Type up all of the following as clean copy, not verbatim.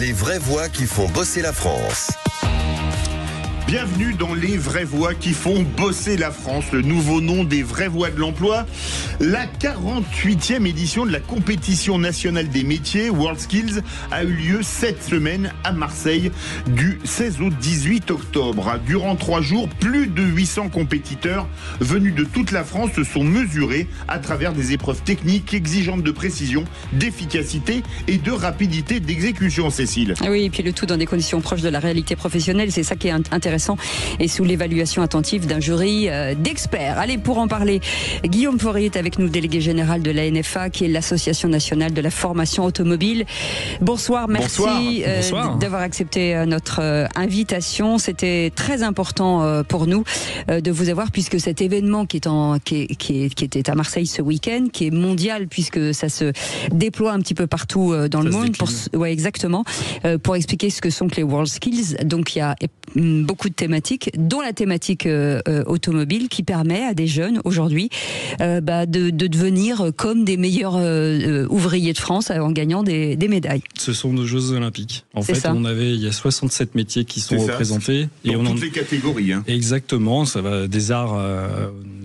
Les vraies voix qui font bosser la France. Bienvenue dans Les vraies voix qui font bosser la France, le nouveau nom des vraies voix de l'emploi. La 48e édition de la compétition nationale des métiers WorldSkills a eu lieu cette semaine à Marseille du 16 au 18 octobre. Durant 3 jours, plus de 800 compétiteurs venus de toute la France se sont mesurés à travers des épreuves techniques exigeantes de précision, d'efficacité et de rapidité d'exécution, Cécile. Oui, et puis le tout dans des conditions proches de la réalité professionnelle, c'est ça qui est intéressant, et sous l'évaluation attentive d'un jury d'experts. Allez, pour en parler, Guillaume Faury est avec nous, délégué général de la NFA, qui est l'Association nationale de la formation automobile. Bonsoir, merci d'avoir accepté notre invitation. C'était très important pour nous de vous avoir, puisque cet événement qui était à Marseille ce week-end, qui est mondial puisque ça se déploie un petit peu partout dans le monde. Exactement. Pour expliquer ce que sont les WorldSkills. Donc il y a beaucoup de thématiques, dont la thématique automobile, qui permet à des jeunes aujourd'hui de devenir comme des meilleurs ouvriers de France en gagnant des médailles. Ce sont nos Jeux Olympiques. En fait, il y a 67 métiers qui sont représentés. Dans toutes les catégories. Exactement, ça va des arts,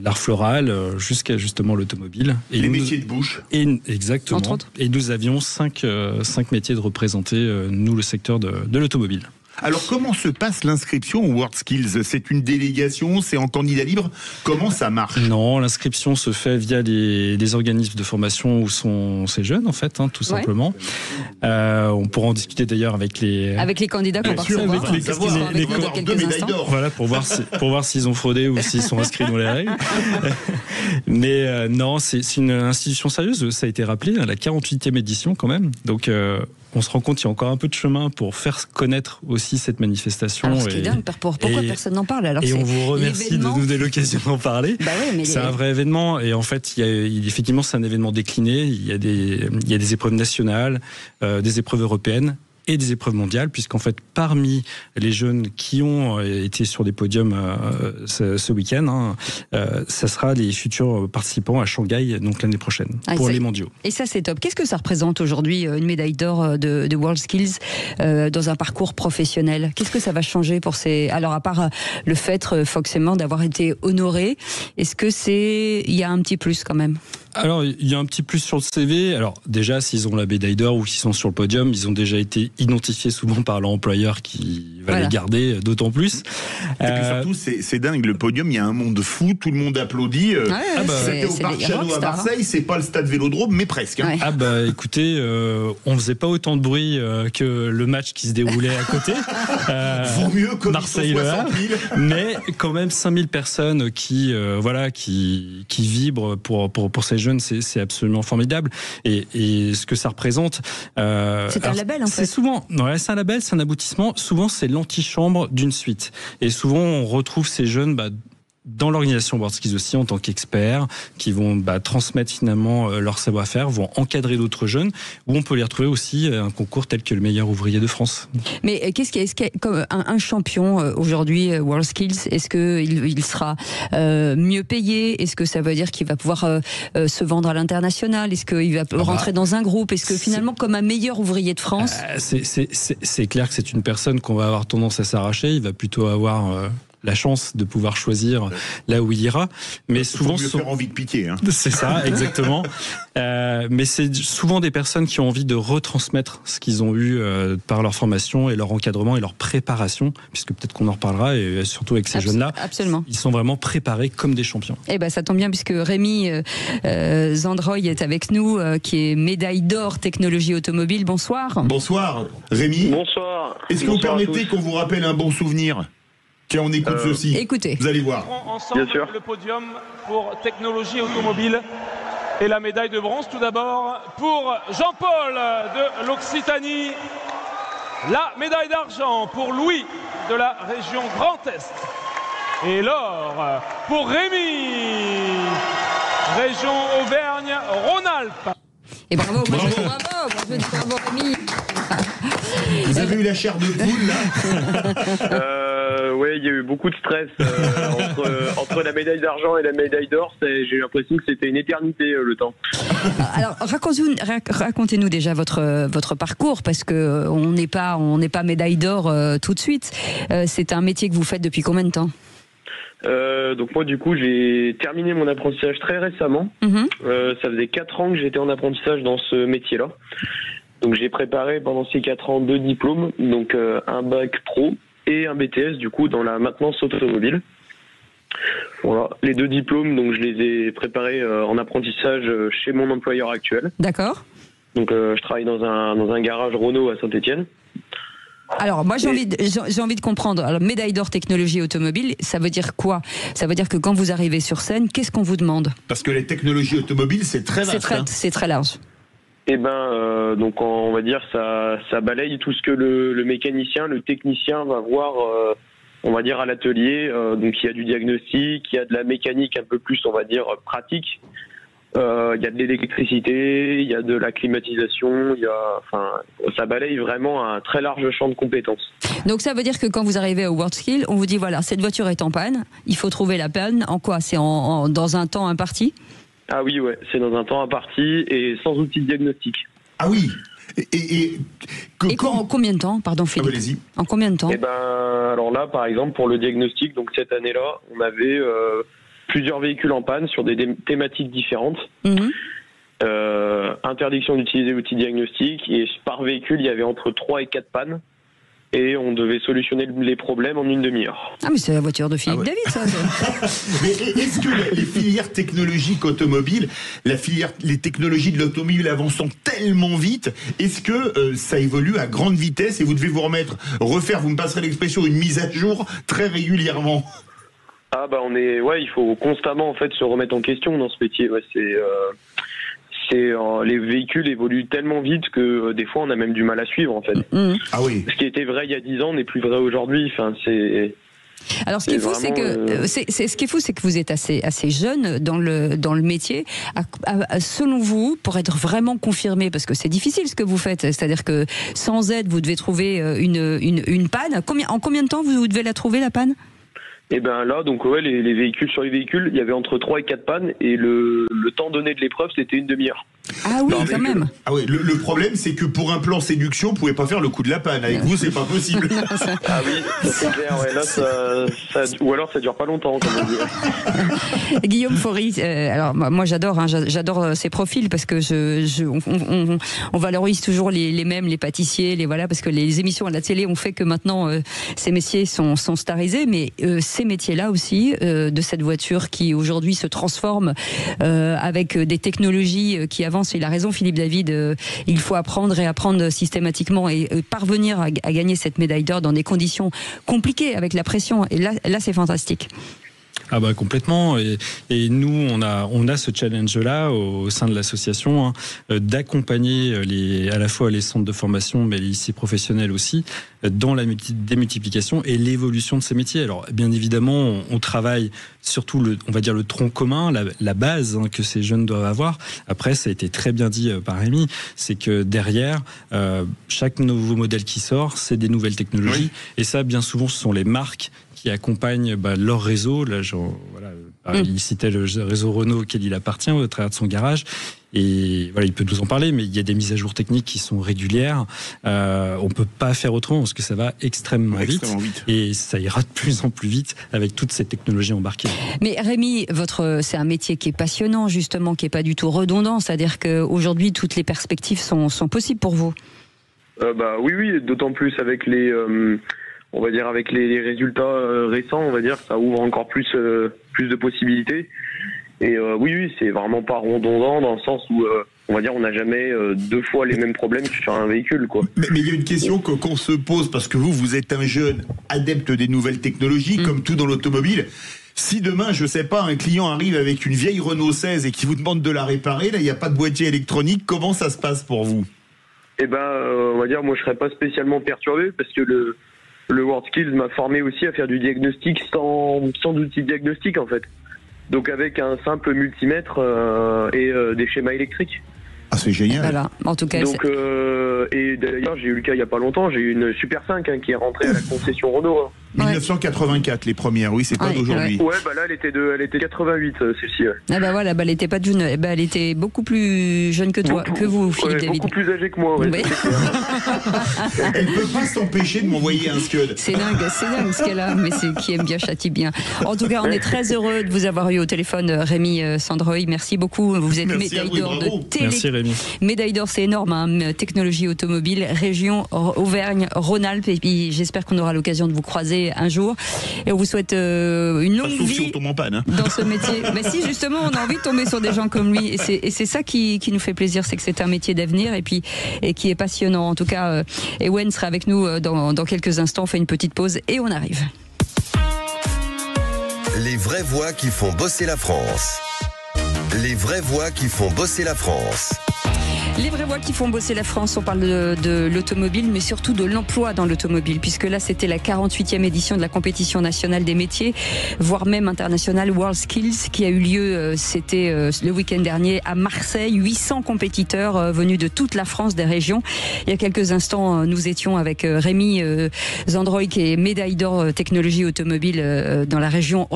l'art floral, jusqu'à justement l'automobile. Et les métiers de bouche. Exactement. Entre autres. Et nous avions 5 métiers de représenter, nous, le secteur de l'automobile. Alors, comment se passe l'inscription aux WorldSkills? C'est une délégation? C'est en candidat libre? Comment ça marche? Non, l'inscription se fait via les organismes de formation où sont ces jeunes, en fait, tout simplement. On pourra en discuter d'ailleurs avec les candidats qu'on va recevoir. Avec deux médailles d'or. Voilà, pour voir s'ils ont fraudé ou s'ils sont inscrits dans les règles. Mais non, c'est une institution sérieuse. Ça a été rappelé, la 48e édition quand même. Donc, on se rend compte qu'il y a encore un peu de chemin pour faire connaître aussi cette manifestation. Alors, ce qui est dingue, pourquoi personne n'en parle? Alors, on vous remercie de nous donner l'occasion d'en parler. C'est un vrai événement, et en fait, effectivement, c'est un événement décliné. Il y a des épreuves nationales, des épreuves européennes et des épreuves mondiales, puisqu'en fait, parmi les jeunes qui ont été sur des podiums ce week-end, ça sera les futurs participants à Shanghai, donc l'année prochaine, pour les mondiaux. Et ça, c'est top. Qu'est-ce que ça représente aujourd'hui, une médaille d'or de WorldSkills dans un parcours professionnel? Qu'est-ce que ça va changer pour ces... Alors, à part le fait, forcément, d'avoir été honoré, est-ce que il y a un petit plus quand même? Alors, il y a un petit plus sur le CV. Alors, déjà, s'ils ont la médaille d'or ou s'ils sont sur le podium, ils ont déjà été identifiés souvent par leur employeur qui va les garder d'autant plus. Et puis surtout, c'est dingue. Le podium, il y a un monde fou. Tout le monde applaudit. C'était au Parc Chano à Marseille. C'est pas le stade Vélodrome, mais presque. Écoutez, on faisait pas autant de bruit que le match qui se déroulait à côté. Vaut mieux comme Marseille, 60 000. Mais quand même 5000 personnes qui vibrent pour ces jeunes, c'est absolument formidable. Et ce que ça représente... c'est un label, en fait. C'est un label, c'est un aboutissement. Souvent, c'est l'antichambre d'une suite. Et souvent, on retrouve ces jeunes dans l'organisation WorldSkills aussi, en tant qu'experts, qui vont transmettre finalement leur savoir-faire, vont encadrer d'autres jeunes, où on peut les retrouver aussi à un concours tel que le meilleur ouvrier de France. Mais est-ce qu'il y a comme un champion aujourd'hui, WorldSkills, est-ce qu'il sera mieux payé? Est-ce que ça veut dire qu'il va pouvoir se vendre à l'international? Est-ce qu'il va rentrer dans un groupe? Est-ce que finalement, comme un meilleur ouvrier de France... C'est clair que c'est une personne qu'on va avoir tendance à s'arracher. Il va plutôt avoir... la chance de pouvoir choisir là où il ira, mais souvent faire envie de piquer. C'est ça, exactement. Mais c'est souvent des personnes qui ont envie de retransmettre ce qu'ils ont eu par leur formation et leur encadrement et leur préparation, puisque peut-être qu'on en reparlera, et surtout avec ces jeunes-là. Absolument. Ils sont vraiment préparés comme des champions. Ça tombe bien, puisque Rémi Zandroy est avec nous, qui est médaille d'or technologie automobile. Bonsoir. Bonsoir, Rémi. Bonsoir. Est-ce que vous permettez qu'on vous rappelle un bon souvenir? Tiens, on écoute ceci. Écoutez. Vous allez voir. Bien sûr. Le podium pour technologie automobile et la médaille de bronze. Tout d'abord pour Jean-Paul de l'Occitanie. La médaille d'argent pour Louis de la région Grand Est. Et l'or pour Rémi, région Auvergne-Rhône-Alpes. Et bravo Rémi. Vous avez eu la chair de poule, là? Ouais, il y a eu beaucoup de stress entre la médaille d'argent et la médaille d'or. J'ai eu l'impression que c'était une éternité le temps. Alors racontez-nous déjà votre parcours, parce que on n'est pas médaille d'or tout de suite. C'est un métier que vous faites depuis combien de temps ? Donc moi, du coup, j'ai terminé mon apprentissage très récemment. Ça faisait 4 ans que j'étais en apprentissage dans ce métier-là. Donc j'ai préparé pendant ces 4 ans 2 diplômes, donc un bac pro et un BTS du coup dans la maintenance automobile. Voilà, les 2 diplômes, donc je les ai préparés en apprentissage chez mon employeur actuel. D'accord. Donc je travaille dans un garage Renault à Saint-Étienne. Alors moi j'ai envie de comprendre. Alors médaille d'or technologie automobile, ça veut dire quoi ? Ça veut dire que quand vous arrivez sur scène, qu'est-ce qu'on vous demande ? Parce que les technologies automobiles, c'est très vaste. C'est très large. Eh ben, donc on va dire ça balaye tout ce que le mécanicien, le technicien va voir, on va dire à l'atelier. Donc il y a du diagnostic, il y a de la mécanique un peu plus, on va dire pratique. Il y a de l'électricité, il y a de la climatisation, ça balaye vraiment un très large champ de compétences. Donc ça veut dire que quand vous arrivez au WorldSkills, on vous dit voilà, cette voiture est en panne, il faut trouver la panne. En quoi ? C'est dans un temps imparti ? Ah oui, ouais, c'est dans un temps imparti et sans outil de diagnostic. Ah oui. En combien de temps, pardon Philippe ? Allez-y. En combien de temps ? Eh ben, alors là, par exemple, pour le diagnostic, donc cette année-là, on avait plusieurs véhicules en panne sur des thématiques différentes. Interdiction d'utiliser l'outil diagnostic, et par véhicule, il y avait entre 3 et 4 pannes. Et on devait solutionner les problèmes en une demi-heure. Ah mais c'est la voiture de Philippe David, ça. Mais est-ce que les filières technologiques automobiles, les technologies de l'automobile avançant tellement vite, est-ce que ça évolue à grande vitesse et vous devez refaire, vous me passerez l'expression, une mise à jour très régulièrement ? Ah bah il faut constamment en fait se remettre en question dans ce métier. Ouais, les véhicules évoluent tellement vite que des fois on a même du mal à suivre en fait. Ah oui. Ce qui était vrai il y a 10 ans n'est plus vrai aujourd'hui. Enfin, alors ce qui est fou, c'est que vous êtes assez jeune dans le métier. Selon vous, pour être vraiment confirmé, parce que c'est difficile ce que vous faites, c'est-à-dire que sans aide vous devez trouver une panne. En combien de temps vous devez la trouver, la panne ? Et ben là, donc ouais, les véhicules, il y avait entre 3 et 4 pannes, et le temps donné de l'épreuve, c'était une demi-heure. Ah oui, quand même. Ah oui, le problème, c'est que pour un plan séduction, vous pouvez pas faire le coup de la panne. Avec vous, c'est pas possible. Ah oui, c'est clair. Ouais, là, ou alors ça dure pas longtemps, comme on dit. Guillaume Faury, alors moi j'adore ces profils, parce que on valorise toujours les mêmes, les pâtissiers, parce que les émissions à la télé ont fait que maintenant ces métiers sont starisés, mais ces métiers-là aussi, de cette voiture qui aujourd'hui se transforme avec des technologies qui avancent. Il a raison, Philippe David, il faut apprendre et apprendre systématiquement et parvenir à gagner cette médaille d'or dans des conditions compliquées avec la pression. Et là c'est fantastique. Ah bah complètement, et nous on a ce challenge-là au sein de l'association, d'accompagner à la fois les centres de formation mais les lycées professionnels aussi dans la démultiplication et l'évolution de ces métiers. Alors bien évidemment on travaille surtout on va dire le tronc commun, la base que ces jeunes doivent avoir. Après ça a été très bien dit par Rémi, c'est que derrière chaque nouveau modèle qui sort, c'est des nouvelles technologies, et ça bien souvent ce sont les marques qui accompagnent leur réseau. Là, il citait le réseau Renault auquel il appartient au travers de son garage. Et voilà, il peut nous en parler, mais il y a des mises à jour techniques qui sont régulières. On peut pas faire autrement parce que ça va extrêmement vite. Et ça ira de plus en plus vite avec toutes ces technologies embarquées. Mais Rémi, c'est un métier qui est passionnant, justement, qui est pas du tout redondant. C'est-à-dire qu'aujourd'hui, toutes les perspectives sont possibles pour vous. Oui, d'autant plus avec on va dire avec les résultats récents, on va dire, ça ouvre encore plus de possibilités. Et oui, c'est vraiment pas redondant dans le sens où on va dire on n'a jamais 2 fois les mêmes problèmes sur un véhicule, quoi. Mais il y a une question qu'on se pose, parce que vous êtes un jeune adepte des nouvelles technologies, comme tout dans l'automobile. Si demain, je sais pas, un client arrive avec une vieille Renault 16 et qui vous demande de la réparer, là il n'y a pas de boîtier électronique, comment ça se passe pour vous ? Eh ben, on va dire, moi je serais pas spécialement perturbé, parce que le WorldSkills m'a formé aussi à faire du diagnostic sans outil de diagnostic en fait. Donc avec un simple multimètre et des schémas électriques. Ah, c'est génial. Voilà, en tout cas. Et d'ailleurs j'ai eu le cas il y a pas longtemps, j'ai eu une Super 5 qui est rentrée à la concession Renault. 1984 les premières, oui, c'est pas d'aujourd'hui. Ouais, bah là elle était 88 celle-ci. Ouais. Ah bah voilà, elle était pas jeune, elle était beaucoup plus jeune que toi, que vous, Philippe David. Beaucoup plus âgée que moi. Ouais. Elle peut pas s'empêcher de m'envoyer un scud. C'est dingue ce qu'elle a, mais c'est qui aime bien châtie bien. En tout cas, on est très heureux de vous avoir eu au téléphone, Rémi Sandroy. Merci beaucoup. Vous êtes médaille d'or de télé. Merci Rémi. Médaille d'or, c'est énorme, hein. Technologie automobile, région Auvergne-Rhône-Alpes. Et puis j'espère qu'on aura l'occasion de vous croiser un jour. Et on vous souhaite une longue vie si on tombe en panne, dans ce métier. Mais si, justement, on a envie de tomber sur des gens comme lui. Et c'est ça qui nous fait plaisir, c'est que c'est un métier d'avenir et qui est passionnant. En tout cas, Ewen sera avec nous dans quelques instants. On fait une petite pause et on arrive. Les vraies voix qui font bosser la France. Les vraies voix qui font bosser la France. Les vraies voix qui font bosser la France, on parle de l'automobile, mais surtout de l'emploi dans l'automobile, puisque là, c'était la 48e édition de la compétition nationale des métiers, voire même internationale WorldSkills, qui a eu lieu, c'était le week-end dernier à Marseille. 800 compétiteurs venus de toute la France, des régions. Il y a quelques instants, nous étions avec Rémi Sandroy, qui est médaille d'or technologie automobile dans la région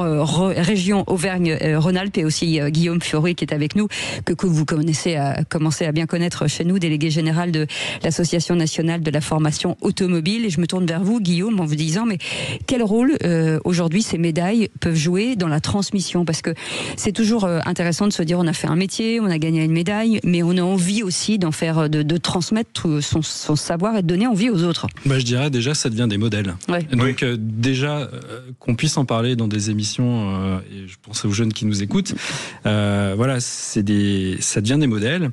Auvergne-Rhône-Alpes, et aussi Guillaume Fiori, qui est avec nous, que vous commencez à bien connaître chez nous, délégué général de l'Association nationale de la formation automobile. Et je me tourne vers vous, Guillaume, en vous disant, mais quel rôle aujourd'hui ces médailles peuvent jouer dans la transmission? Parce que c'est toujours intéressant de se dire, on a fait un métier, on a gagné une médaille, mais on a envie aussi d'en faire, de transmettre son savoir et de donner envie aux autres. Bah, je dirais déjà, ça devient des modèles. Ouais. Donc déjà, qu'on puisse en parler dans des émissions, et je pense aux jeunes qui nous écoutent, voilà, ça devient des modèles.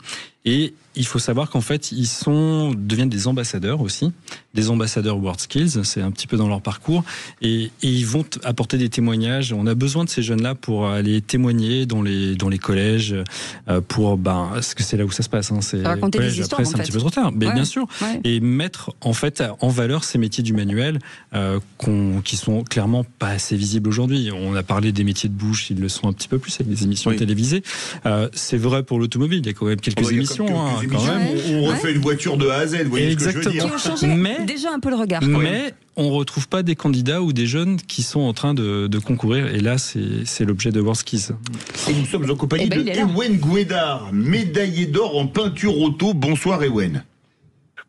Et il faut savoir qu'en fait, ils deviennent des ambassadeurs aussi, des ambassadeurs WorldSkills, c'est un petit peu dans leur parcours, et ils vont apporter des témoignages. On a besoin de ces jeunes-là pour aller témoigner dans les collèges, parce que c'est là où ça se passe. Hein, c'est raconter collèges, des histoires. Après, c'est un petit peu trop tard, mais bien sûr, et mettre en fait en valeur ces métiers du manuel qui sont clairement pas assez visibles aujourd'hui. On a parlé des métiers de bouche, ils le sont un petit peu plus avec des émissions télévisées. C'est vrai pour l'automobile, il y a quand même quelques émissions. Quand même. On refait une voiture de A à Z, vous voyez ce que je veux dire. Qui ont changé déjà un peu le regard. Mais on retrouve pas des candidats ou des jeunes qui sont en train de concourir. Et là, c'est l'objet de WorldSkills. Et nous sommes en compagnie de Ewen Guédard, médaillé d'or en peinture auto. Bonsoir Ewen.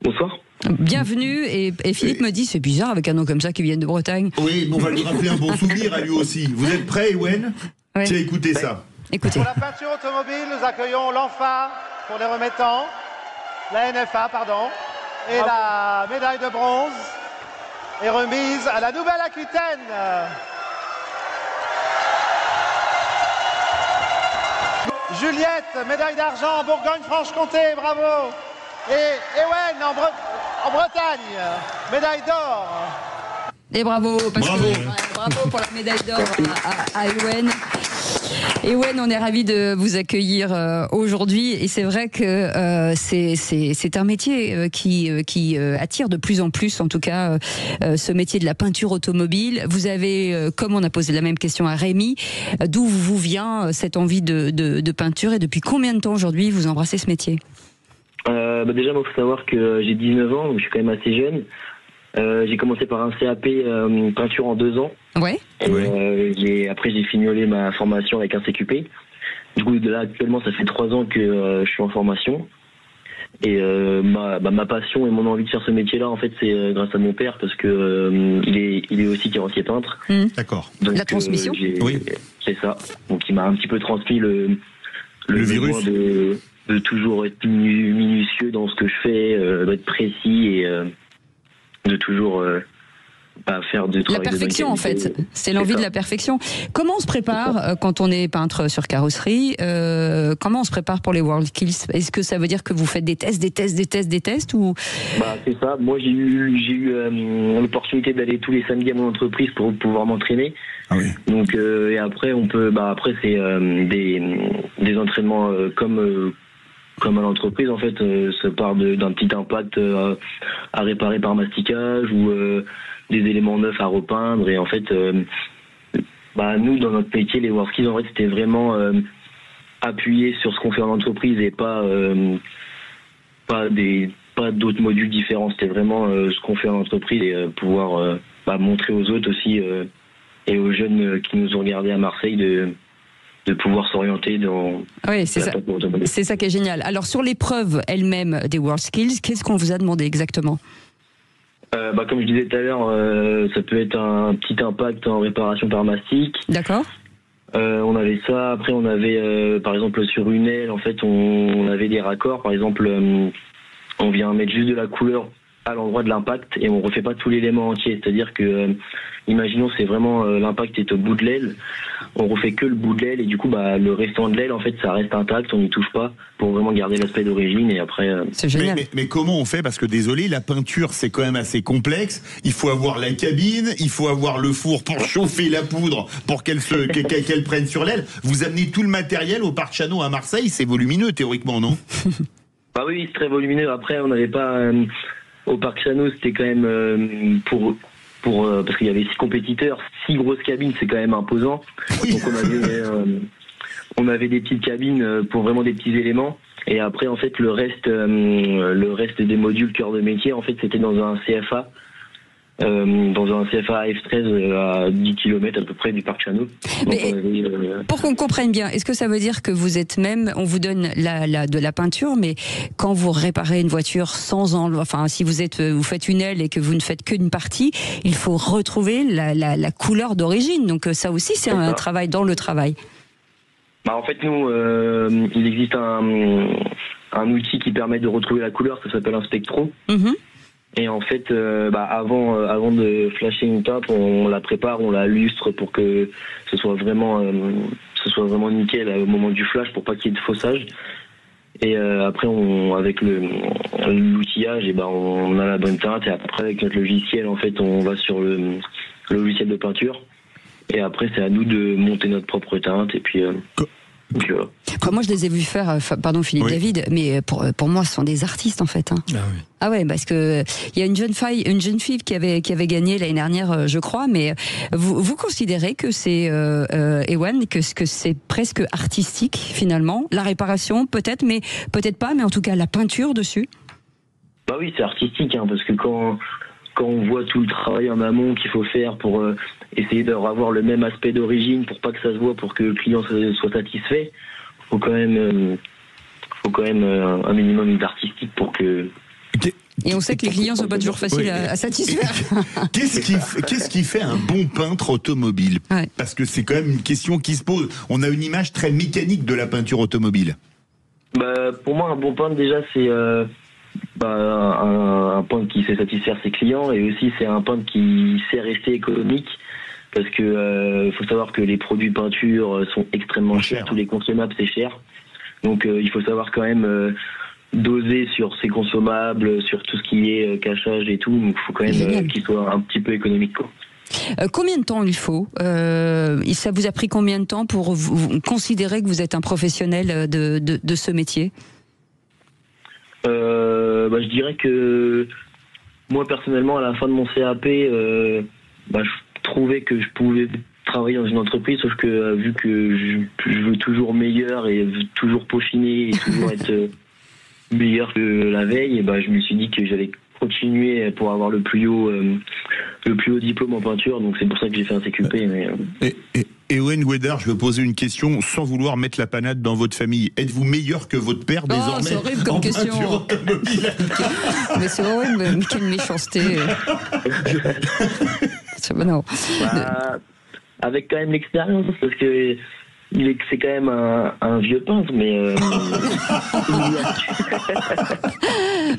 Bonsoir. Bienvenue, et Philippe me dit, c'est bizarre avec un nom comme ça qui vient de Bretagne. Oui, mais on va lui rappeler un bon souvenir à lui aussi. Vous êtes prêt, Ewen? Tiens, écoutez ça. Écoutez. Pour la peinture automobile, nous accueillons l'ANFA pour les remettants, la NFA, pardon, et la médaille de bronze est remise à la Nouvelle-Aquitaine. Juliette, médaille d'argent en Bourgogne-Franche-Comté, bravo. Et Ewen en Bretagne, médaille d'or. Et bravo, bravo pour la médaille d'or à Ewen. Ewen, on est ravis de vous accueillir aujourd'hui, et c'est vrai que c'est un métier qui attire de plus en plus, en tout cas, ce métier de la peinture automobile. Vous avez, comme on a posé la même question à Rémi, d'où vous vient cette envie de peinture, et depuis combien de temps aujourd'hui vous embrassez ce métier? Déjà, moi, il faut savoir que j'ai 19 ans, donc je suis quand même assez jeune. J'ai commencé par un CAP peinture en 2 ans. Ouais. Après, j'ai fignolé ma formation avec un CQP. Du coup, là, actuellement, ça fait 3 ans que je suis en formation. Et ma passion et mon envie de faire ce métier-là, en fait, c'est grâce à mon père, parce que il est aussi carrossier peintre. D'accord. Donc, la transmission. Oui, c'est ça. Donc, il m'a un petit peu transmis le virus de toujours être minutieux dans ce que je fais, d'être précis et de toujours faire du travail. La perfection, en fait. C'est l'envie de la perfection. Comment on se prépare quand on est peintre sur carrosserie? Comment on se prépare pour les WorldSkills? Est-ce que ça veut dire que vous faites des tests ou... C'est ça. Moi, j'ai eu l'opportunité d'aller tous les samedis à mon entreprise pour pouvoir m'entraîner. Ah oui. Donc, et après, après, c'est des entraînements comme à l'entreprise, en fait, ça part d'un petit impact à réparer par masticage ou des éléments neufs à repeindre. Et en fait, nous, dans notre métier, les WorldSkills, en fait, c'était vraiment appuyé sur ce qu'on fait en entreprise et pas pas d'autres modules différents. C'était vraiment ce qu'on fait en entreprise et pouvoir montrer aux autres aussi et aux jeunes qui nous ont regardés à Marseille de pouvoir s'orienter dans. Oui, c'est ça. C'est ça qui est génial. Alors sur l'épreuve elle-même des WorldSkills, qu'est-ce qu'on vous a demandé exactement? Comme je disais tout à l'heure, ça peut être un petit impact en réparation par mastic. D'accord. On avait ça. Après, on avait, par exemple, sur une aile, en fait, on avait des raccords. Par exemple, on vient mettre juste de la couleur à l'endroit de l'impact et on refait pas tout l'élément entier. C'est-à-dire que, imaginons, c'est vraiment l'impact est au bout de l'aile. On refait que le bout de l'aile et du coup, le restant de l'aile, en fait, ça reste intact. On n'y touche pas pour vraiment garder l'aspect d'origine et après. C'est génial. Mais comment on fait? Parce que désolé, la peinture, c'est quand même assez complexe. Il faut avoir la cabine, il faut avoir le four pour chauffer la poudre pour qu'elle prenne sur l'aile. Vous amenez tout le matériel au Parc Chano à Marseille, c'est volumineux théoriquement, non? Oui, c'est très volumineux. Après, on n'avait pas au Parc Chano, c'était quand même parce qu'il y avait 6 compétiteurs, 6 grosses cabines, c'est quand même imposant. Oui. Donc on avait des petites cabines pour vraiment des petits éléments. Et après, en fait, le reste des modules cœur de métier, en fait, c'était dans un CFA. Dans un CFA F13 à 10 km à peu près du Parc Chano. Pour qu'on comprenne bien, est-ce que ça veut dire que vous êtes même, on vous donne de la peinture, mais quand vous réparez une voiture si vous faites une aile et que vous ne faites qu'une partie, il faut retrouver la couleur d'origine. Donc ça aussi, c'est un travail dans le travail. En fait, nous, il existe un outil qui permet de retrouver la couleur, ça s'appelle un spectro. Mm-hmm. Et en fait, avant de flasher une teinte, on la prépare, on la lustre pour que ce soit vraiment nickel au moment du flash, pour pas qu'il y ait de faussage. Et après, avec l'outillage, on a la bonne teinte. Et après, avec notre logiciel, en fait, on va sur le logiciel de peinture. Et après, c'est à nous de monter notre propre teinte. Et puis. Voilà. Moi, je les ai vus faire, pardon Philippe David, mais pour moi, ce sont des artistes en fait. Hein. Ah oui. Ah ouais, parce que il y a une jeune fille qui avait gagné l'année dernière, je crois. Mais vous considérez que c'est Ewan, que c'est presque artistique finalement, la réparation peut-être, mais peut-être pas, mais en tout cas la peinture dessus. Oui, c'est artistique, parce que quand on voit tout le travail en amont qu'il faut faire pour essayer d'avoir le même aspect d'origine, pour pas que ça se voit, pour que le client soit satisfait, faut quand même un minimum d'artistique pour que. Et on sait que les clients sont pas toujours faciles à satisfaire. Qu'est-ce qui fait un bon peintre automobile? Parce que c'est quand même une question qui se pose. On a une image très mécanique de la peinture automobile. Pour moi, un bon peintre, déjà, c'est un peintre qui sait satisfaire ses clients, et aussi c'est un peintre qui sait rester économique, parce que faut savoir que les produits peinture sont extrêmement chers, tous les consommables c'est cher, donc il faut savoir quand même doser sur ses consommables, sur tout ce qui est cachage et tout, donc il faut quand même qu'il soit un petit peu économique, quoi. Combien de temps il faut ça vous a pris combien de temps pour vous considérer que vous êtes un professionnel de ce métier? Je dirais que moi personnellement, à la fin de mon CAP, je trouvais que je pouvais travailler dans une entreprise, sauf que vu que je veux toujours meilleur et toujours peaufiner et toujours être meilleur que la veille, je me suis dit que j'allais continuer pour avoir le plus haut diplôme en peinture, donc c'est pour ça que j'ai fait un CQP. Ewen Guédard, je veux poser une question sans vouloir mettre la panade dans votre famille. Êtes-vous meilleur que votre père désormais? C'est horrible comme question. Mais c'est horrible, mais quelle méchanceté. Non. Avec quand même l'expérience, parce que c'est quand même un vieux peintre, mais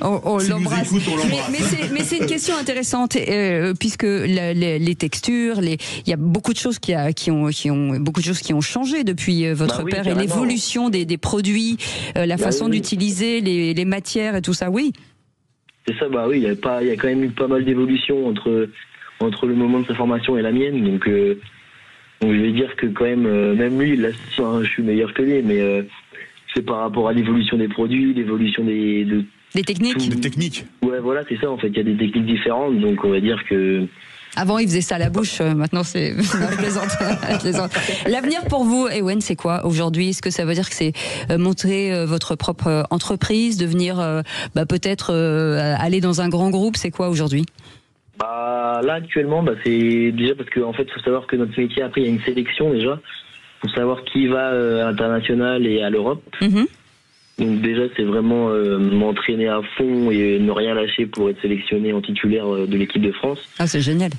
on l'embrasse. Mais c'est une question intéressante, puisque les textures, il y a beaucoup de choses qui ont changé depuis votre père, et l'évolution des produits, la façon d'utiliser les matières et tout ça. Oui. C'est ça. Il y a quand même eu pas mal d'évolution entre le moment de sa formation et la mienne, donc je vais dire que quand même lui, là, je suis meilleur que lui, mais c'est par rapport à l'évolution des produits, l'évolution des techniques. Des techniques. Ouais, voilà, c'est ça, en fait. Il y a des techniques différentes, donc on va dire que Avant, il faisait ça à la bouche. Maintenant, c'est... Non, je plaisante. L'avenir pour vous, Ewen, c'est quoi aujourd'hui? Est-ce que ça veut dire que c'est montrer votre propre entreprise, devenir peut-être aller dans un grand groupe? C'est quoi aujourd'hui? Là, actuellement, c'est déjà parce qu'en fait, il faut savoir que notre métier, après, il y a une sélection déjà. Pour savoir qui va à l'international et à l'Europe. Donc déjà, c'est vraiment m'entraîner à fond et ne rien lâcher pour être sélectionné en titulaire de l'équipe de France. Ah, c'est génial.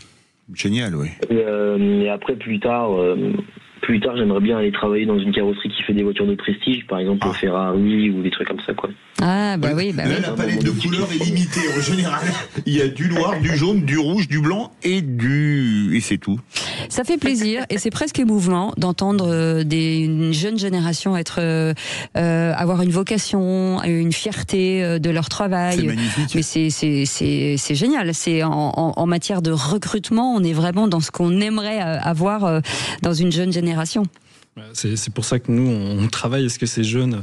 Génial, oui. Et après, plus tard, j'aimerais bien aller travailler dans une carrosserie qui fait des voitures de prestige, par exemple Ferrari ou des trucs comme ça, quoi. Ah, oui. Là, la palette de couleurs est limitée en général. Il y a du noir, du jaune, du rouge, du blanc et c'est tout. Ça fait plaisir et c'est presque émouvant d'entendre une jeune génération avoir une vocation, une fierté de leur travail. C'est magnifique. Mais c'est génial. C'est en matière de recrutement, on est vraiment dans ce qu'on aimerait avoir dans une jeune génération. C'est pour ça que nous, on travaille à ce que ces jeunes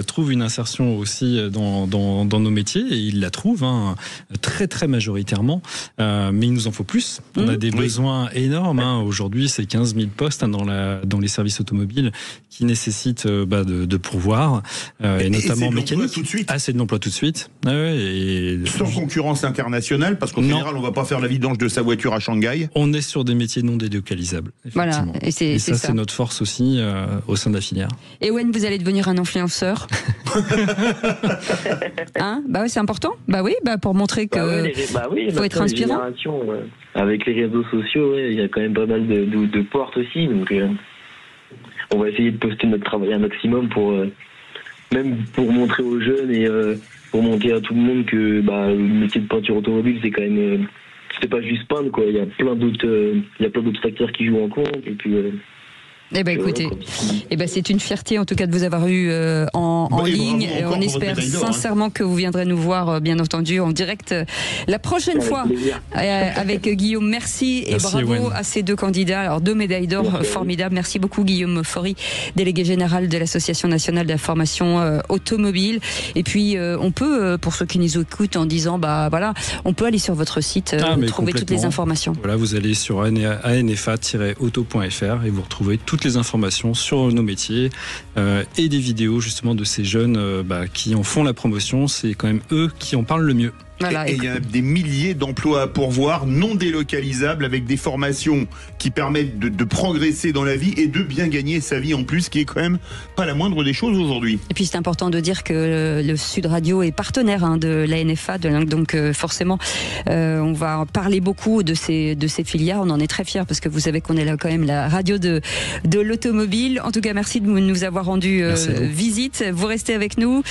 trouvent une insertion aussi dans nos métiers, et ils la trouvent très très majoritairement, mais il nous en faut plus. On a des besoins énormes. Aujourd'hui, c'est 15 000 postes dans les services automobiles qui nécessitent de pourvoir, et notamment mécanique. C'est de l'emploi tout de suite. Sans concurrence internationale, parce qu'en général, on ne va pas faire la vidange de sa voiture à Shanghai. On est sur des métiers non délocalisables. Voilà, et ça, c'est notre force aussi au sein de la filière. Et Ewen, vous allez devenir un influenceur. C'est important. Pour montrer que faut être inspirant. Avec les réseaux sociaux, il y a quand même pas mal de portes aussi. Donc, on va essayer de poster notre travail un maximum même pour montrer aux jeunes et pour montrer à tout le monde que le métier de peinture automobile, c'est quand même c'est pas juste peindre, quoi. Il y a plein d'autres facteurs qui jouent en compte, et puis écoutez, c'est une fierté en tout cas de vous avoir eu en ligne. On espère sincèrement que vous viendrez nous voir, bien entendu, en direct la prochaine fois avec Guillaume. Merci et bravo à ces deux candidats. Alors, 2 médailles d'or formidables. Merci beaucoup Guillaume Faury, délégué général de l'Association nationale de la formation automobile. Et puis on peut, pour ceux qui nous écoutent en disant on peut aller sur votre site, trouver toutes les informations. Voilà, vous allez sur anfa-auto.fr et vous retrouvez toutes les informations sur nos métiers et des vidéos justement de ces jeunes qui en font la promotion. C'est quand même eux qui en parlent le mieux. Voilà, et il y a des milliers d'emplois à pourvoir non délocalisables, avec des formations qui permettent de progresser dans la vie et de bien gagner sa vie en plus, qui est quand même pas la moindre des choses aujourd'hui. Et puis c'est important de dire que le Sud Radio est partenaire de l'ANFA, donc forcément on va parler beaucoup de ces filières. On en est très fiers parce que vous savez qu'on est là quand même la radio de l'automobile. En tout cas, merci de nous avoir rendu visite. Vous restez avec nous.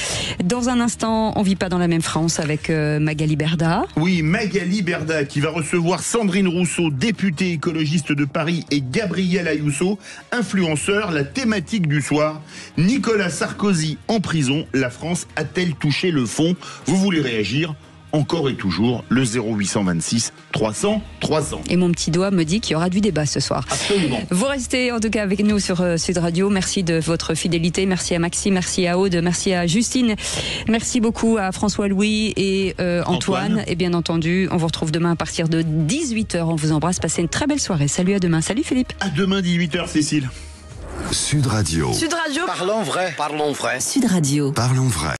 Dans un instant, on vit pas dans la même France avec Magali Berda. Oui, Magali Berda qui va recevoir Sandrine Rousseau, députée écologiste de Paris, et Gabriel Ayuso, influenceur. La thématique du soir: Nicolas Sarkozy en prison, la France a-t-elle touché le fond? Vous voulez réagir? Encore et toujours, le 0826 300 300. Et mon petit doigt me dit qu'il y aura du débat ce soir. Absolument. Vous restez en tout cas avec nous sur Sud Radio. Merci de votre fidélité. Merci à Maxime, merci à Aude, merci à Justine. Merci beaucoup à François-Louis et Antoine. Et bien entendu, on vous retrouve demain à partir de 18h. On vous embrasse. Passez une très belle soirée. Salut, à demain. Salut Philippe. À demain 18h, Cécile. Sud Radio. Sud Radio. Parlons vrai. Parlons vrai. Sud Radio. Parlons vrai.